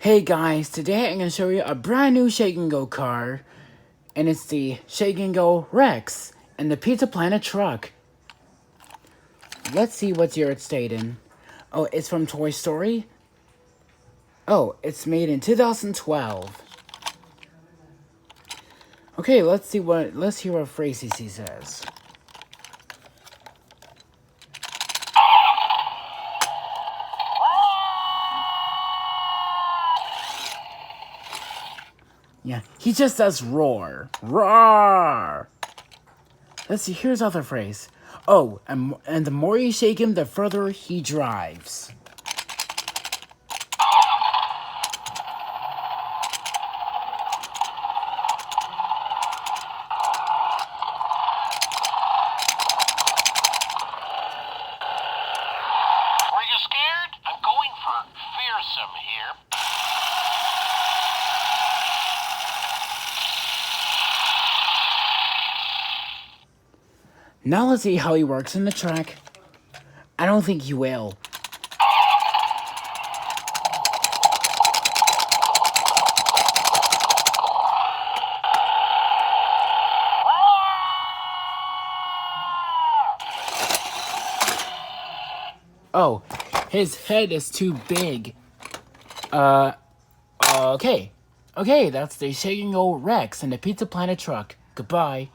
Hey guys, today I'm going to show you a brand new Shake and Go car, and it's the Shake and Go Rex and the Pizza Planet truck. Let's see what year it's stayed in. Oh, it's from Toy Story? Oh, it's made in 2012. Okay, let's hear what Fracy says. Yeah, he just does roar. Roar! Let's see, here's other phrase. Oh, and the more you shake him, the further he drives. Were you scared? I'm going for fearsome here. Now let's see how he works in the track. I don't think he will. Oh, his head is too big. Okay. Okay, that's the Shake and Go Rex and the Pizza Planet truck. Goodbye.